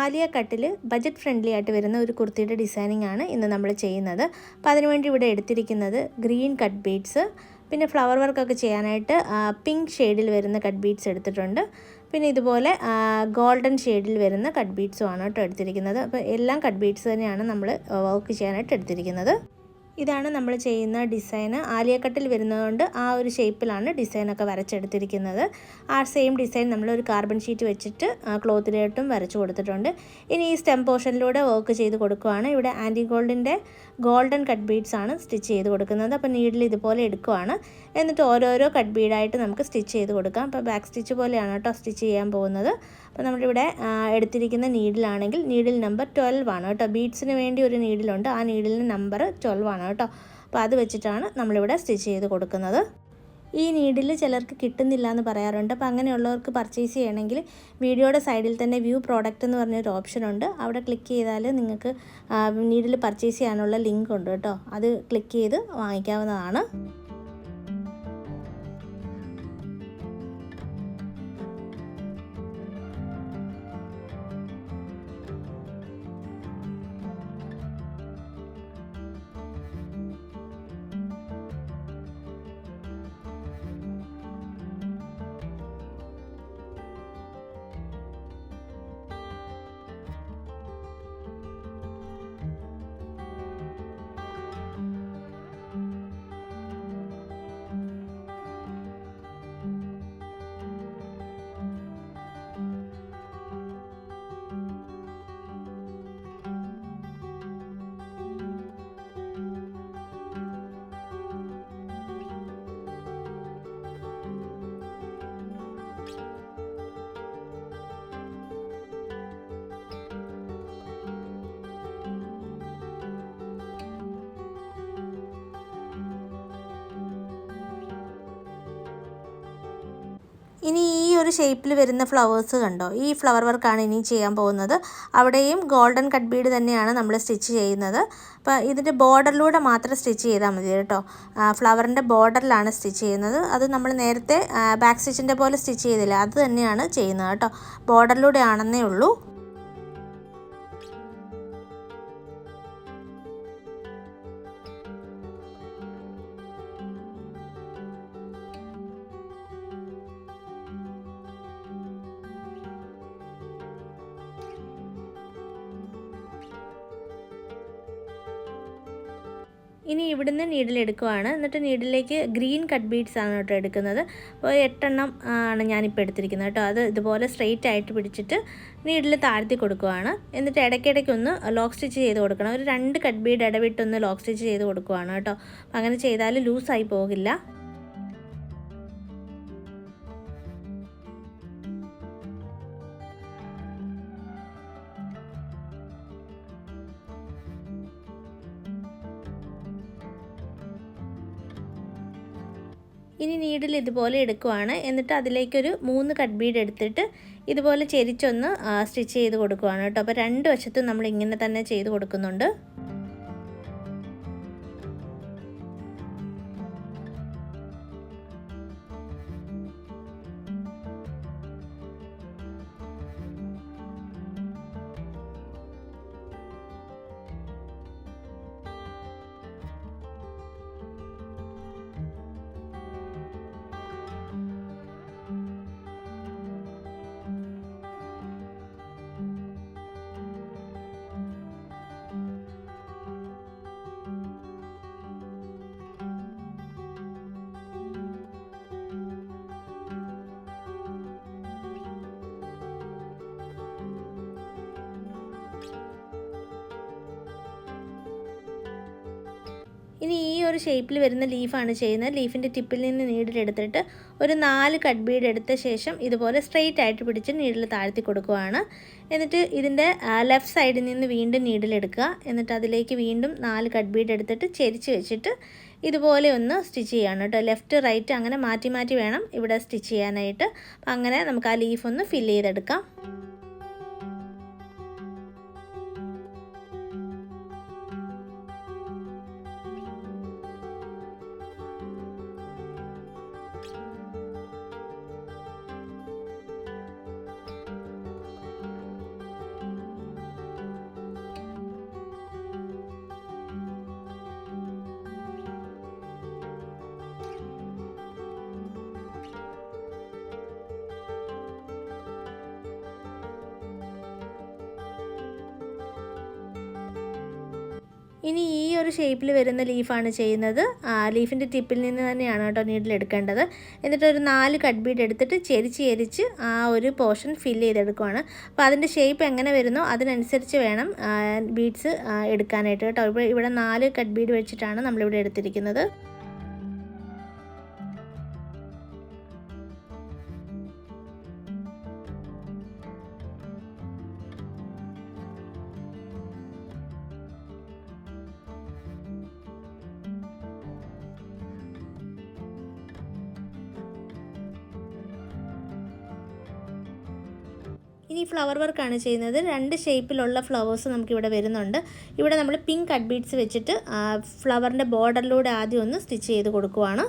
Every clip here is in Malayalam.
ആലിയ കട്ടിൽ ബജറ്റ് ഫ്രണ്ട്ലി ആയിട്ട് വരുന്ന ഒരു കുർത്തിയുടെ ഡിസൈനിങ് ആണ് ഇന്ന് നമ്മൾ ചെയ്യുന്നത്. അപ്പോൾ അതിനുവേണ്ടി ഇവിടെ എടുത്തിരിക്കുന്നത് ഗ്രീൻ കട്ട് ബീഡ്സ്, പിന്നെ ഫ്ലവർ വർക്കൊക്കെ ചെയ്യാനായിട്ട് പിങ്ക് ഷെയ്ഡിൽ വരുന്ന കട്ട് ബീഡ്സ് എടുത്തിട്ടുണ്ട്. പിന്നെ ഇതുപോലെ ഗോൾഡൻ ഷെയ്ഡിൽ വരുന്ന കട്ട് ബീഡ്സും ആണ് കേട്ടോ എടുത്തിരിക്കുന്നത്. അപ്പോൾ എല്ലാം കട്ട് ബീഡ്സ് തന്നെയാണ് നമ്മൾ വർക്ക് ചെയ്യാനായിട്ട് എടുത്തിരിക്കുന്നത്. ഇതാണ് നമ്മൾ ചെയ്യുന്ന ഡിസൈൻ. ആലിയ കട്ടിൽ വരുന്നതുകൊണ്ട് ആ ഒരു ഷേപ്പിലാണ് ഡിസൈനൊക്കെ വരച്ചെടുത്തിരിക്കുന്നത്. ആ സെയിം ഡിസൈൻ നമ്മളൊരു കാർബൺ ഷീറ്റ് വെച്ചിട്ട് ക്ലോത്തിലോട്ടും വരച്ചു കൊടുത്തിട്ടുണ്ട്. ഇനി ഈ സ്റ്റെം പോർഷനിലൂടെ വർക്ക് ചെയ്ത് കൊടുക്കുകയാണ്. ഇവിടെ ആൻറ്റി ഗോൾഡിൻ്റെ ഗോൾഡൻ കട്ട് ബീഡ്സ് ആണ് സ്റ്റിച്ച് ചെയ്ത് കൊടുക്കുന്നത്. അപ്പോൾ നീഡിൽ ഇതുപോലെ എടുക്കുകയാണ്. എന്നിട്ട് ഓരോരോ കട്ട് ബീഡായിട്ട് നമുക്ക് സ്റ്റിച്ച് ചെയ്ത് കൊടുക്കാം. അപ്പോൾ ബാക്ക് സ്റ്റിച്ച് പോലെയാണ് കേട്ടോ സ്റ്റിച്ച് ചെയ്യാൻ പോകുന്നത്. അപ്പോൾ നമ്മളിവിടെ എടുത്തിരിക്കുന്ന നീഡിലാണെങ്കിൽ നീഡിൽ നമ്പർ 12 ആണ് കേട്ടോ. ബീഡ്സിന് വേണ്ടി ഒരു നീഡിലുണ്ട്, ആ നീഡിലിന് നമ്പർ 12 ആണ് കേട്ടോ. അപ്പോൾ അത് വെച്ചിട്ടാണ് നമ്മളിവിടെ സ്റ്റിച്ച് ചെയ്ത് കൊടുക്കുന്നത്. ഈ നീഡിൽ ചിലർക്ക് കിട്ടുന്നില്ല എന്ന് പറയാറുണ്ട്. അപ്പോൾ അങ്ങനെയുള്ളവർക്ക് പർച്ചേസ് ചെയ്യണമെങ്കിൽ വീഡിയോയുടെ സൈഡിൽ തന്നെ വ്യൂ പ്രോഡക്റ്റ് എന്ന് പറഞ്ഞൊരു ഓപ്ഷൻ ഉണ്ട്. അവിടെ ക്ലിക്ക് ചെയ്താൽ നിങ്ങൾക്ക് നീഡിൽ പർച്ചേസ് ചെയ്യാനുള്ള ലിങ്ക് ഉണ്ട് കേട്ടോ. അത് ക്ലിക്ക് ചെയ്ത് വാങ്ങിക്കാവുന്നതാണ്. ഇനി ഈ ഒരു ഷേപ്പിൽ വരുന്ന ഫ്ലവേഴ്സ് കണ്ടോ, ഈ ഫ്ലവർ വർക്കാണ് ഇനി ചെയ്യാൻ പോകുന്നത്. അവിടെയും ഗോൾഡൻ കട്ട് ബീഡ് തന്നെയാണ് നമ്മൾ സ്റ്റിച്ച് ചെയ്യുന്നത്. അപ്പോൾ ഇതിൻ്റെ ബോർഡറിലൂടെ മാത്രം സ്റ്റിച്ച് ചെയ്താൽ മതി കേട്ടോ. ഫ്ലവറിൻ്റെ ബോർഡറിലാണ് സ്റ്റിച്ച് ചെയ്യുന്നത്. അത് നമ്മൾ നേരത്തെ ബാക്ക് സ്റ്റിച്ചിൻ്റെ പോലെ സ്റ്റിച്ച് ചെയ്തില്ല, അത് തന്നെയാണ് ചെയ്യുന്നത് കേട്ടോ. ബോർഡറിലൂടെ ആണെന്നേ ഉള്ളൂ. ഇനി ഇവിടുന്ന് നീഡിൽ എടുക്കുവാണ്. എന്നിട്ട് നീഡിലേക്ക് ഗ്രീൻ കട്ട് ബീഡ്സ് ആണ് കേട്ടോ എടുക്കുന്നത്. അപ്പോൾ 8 എണ്ണം ആണ് ഞാനിപ്പോൾ എടുത്തിരിക്കുന്നത് കേട്ടോ. അത് ഇതുപോലെ സ്ട്രെയിറ്റ് ആയിട്ട് പിടിച്ചിട്ട് നീഡിൽ താഴ്ത്തി കൊടുക്കുവാണ്. എന്നിട്ട് ഇടയ്ക്കിടയ്ക്കൊന്ന് ലോക്ക് സ്റ്റിച്ച് ചെയ്ത് കൊടുക്കണം. ഒരു 2 കട്ട് ബീഡ് ഇടവിട്ടൊന്ന് ലോക്ക് സ്റ്റിച്ച് ചെയ്ത് കൊടുക്കുവാണ് കേട്ടോ. അപ്പോൾ അങ്ങനെ ചെയ്താൽ ലൂസായി പോകില്ല. ഇനി നീഡിൽ ഇതുപോലെ എടുക്കുവാണ്. എന്നിട്ട് അതിലേക്കൊരു 3 കട്ട് ബീഡ് എടുത്തിട്ട് ഇതുപോലെ ചെരിച്ചൊന്ന് സ്റ്റിച്ച് ചെയ്ത് കൊടുക്കുവാണ് കേട്ടോ. അപ്പോൾ 2 വശത്തും നമ്മൾ ഇങ്ങനെ തന്നെ ചെയ്ത് കൊടുക്കുന്നുണ്ട്. ഇനി ഈ ഒരു ഷേപ്പിൽ വരുന്ന ലീഫാണ് ചെയ്യുന്നത്. ലീഫിൻ്റെ ടിപ്പിൽ നിന്ന് നീഡിൽ എടുത്തിട്ട് ഒരു 4 കട്ട് ബീഡ് എടുത്ത ശേഷം ഇതുപോലെ സ്ട്രെയിറ്റ് ആയിട്ട് പിടിച്ച് നീഡിൽ താഴ്ത്തി കൊടുക്കുകയാണ്. എന്നിട്ട് ഇതിൻ്റെ ലെഫ്റ്റ് സൈഡിൽ നിന്ന് വീണ്ടും നീഡിൽ എടുക്കുക. എന്നിട്ട് അതിലേക്ക് വീണ്ടും 4 കട്ട് ബീഡ് എടുത്തിട്ട് ചെരിച്ച് വെച്ചിട്ട് ഇതുപോലെ ഒന്ന് സ്റ്റിച്ച് ചെയ്യാണ് കേട്ടോ. ലെഫ്റ്റ് റൈറ്റ് അങ്ങനെ മാറ്റി മാറ്റി വേണം ഇവിടെ സ്റ്റിച്ച് ചെയ്യാനായിട്ട്. അങ്ങനെ നമുക്ക് ആ ലീഫ് ഒന്ന് ഫില്ല് ചെയ്തെടുക്കാം. ഇനി ഈ ഒരു ഷേപ്പിൽ വരുന്ന ലീഫാണ് ചെയ്യുന്നത്. ലീഫിൻ്റെ ടിപ്പിൽ നിന്ന് തന്നെയാണ് കേട്ടോ നീഡിൽ എടുക്കേണ്ടത്. എന്നിട്ട് ഒരു 4 കട്ട് ബീഡ് എടുത്തിട്ട് ചെരിച്ച് ആ ഒരു പോർഷൻ ഫില്ല് ചെയ്തെടുക്കുവാണ്. അപ്പോൾ അതിൻ്റെ ഷേപ്പ് എങ്ങനെ വരുന്നോ അതിനനുസരിച്ച് വേണം ബീഡ്സ് എടുക്കാനായിട്ട് കേട്ടോ. ഇവിടെ 4 കട്ട് ബീഡ് വെച്ചിട്ടാണ് നമ്മളിവിടെ എടുത്തിരിക്കുന്നത്. ഇനി ഫ്ലവർ വർക്കാണ് ചെയ്യുന്നത്. 2 ഷേപ്പിലുള്ള ഫ്ലവേഴ്സ് നമുക്കിവിടെ വരുന്നുണ്ട്. ഇവിടെ നമ്മൾ പിങ്ക് കട്ട് ബീഡ്സ് വെച്ചിട്ട് ഫ്ലവറിൻ്റെ ബോർഡറിലൂടെ ആദ്യം ഒന്ന് സ്റ്റിച്ച് ചെയ്ത് കൊടുക്കുവാണ്.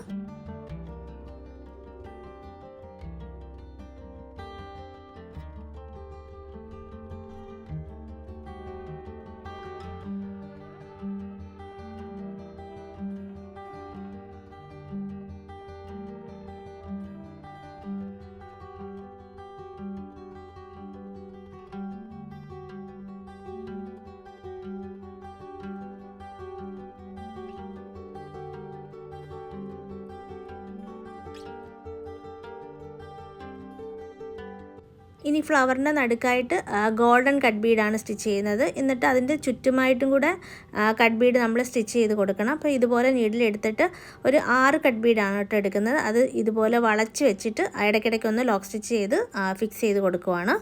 ഇനി ഫ്ലവറിൻ്റെ നടുക്കായിട്ട് ഗോൾഡൻ കട്ട് ബീഡാണ് സ്റ്റിച്ച് ചെയ്യുന്നത്. എന്നിട്ട് അതിൻ്റെ ചുറ്റുമായിട്ടും കൂടെ കട്ട് ബീഡ് നമ്മൾ സ്റ്റിച്ച് ചെയ്ത് കൊടുക്കണം. അപ്പോൾ ഇതുപോലെ നീഡിൽ എടുത്തിട്ട് ഒരു 6 കട്ട് ബീഡാണ് കേട്ടോ എടുക്കുന്നത്. അത് ഇതുപോലെ വളച്ച് വെച്ചിട്ട് ഇടയ്ക്കിടയ്ക്ക് ഒന്ന് ലോക്ക് സ്റ്റിച്ച് ചെയ്ത് ഫിക്സ് ചെയ്ത് കൊടുക്കുവാണ്.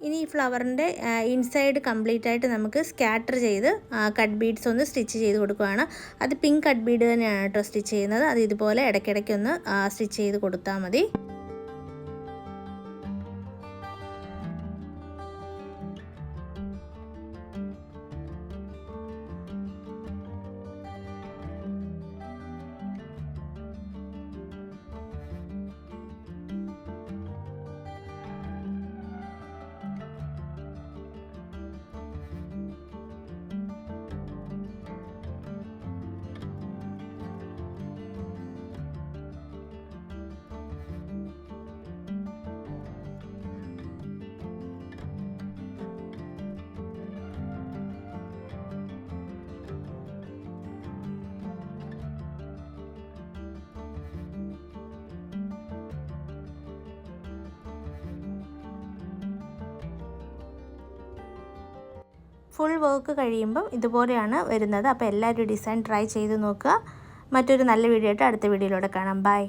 ഇനി ഈ ഫ്ലവറിൻ്റെ ഇൻസൈഡ് കംപ്ലീറ്റ് ആയിട്ട് നമുക്ക് സ്കാറ്റർ ചെയ്ത് കട്ട് ബീഡ്സ് ഒന്ന് സ്റ്റിച്ച് ചെയ്ത് കൊടുക്കുകയാണ്. അത് പിങ്ക് കട്ട് ബീഡ് തന്നെയാണ് കേട്ടോ സ്റ്റിച്ച് ചെയ്യുന്നത്. അത് ഇതുപോലെ ഇടയ്ക്കിടയ്ക്കൊന്ന് സ്റ്റിച്ച് ചെയ്ത് കൊടുത്താൽ മതി. ഫുൾ വർക്ക് കഴിയുമ്പം ഇതുപോലെയാണ് വരുന്നത്. അപ്പോൾ എല്ലാവരും ഡിസൈൻ ട്രൈ ചെയ്ത് നോക്കുക. മറ്റൊരു നല്ല വീഡിയോ ആയിട്ട് അടുത്ത വീഡിയോയിലൂടെ കാണാം. ബൈ.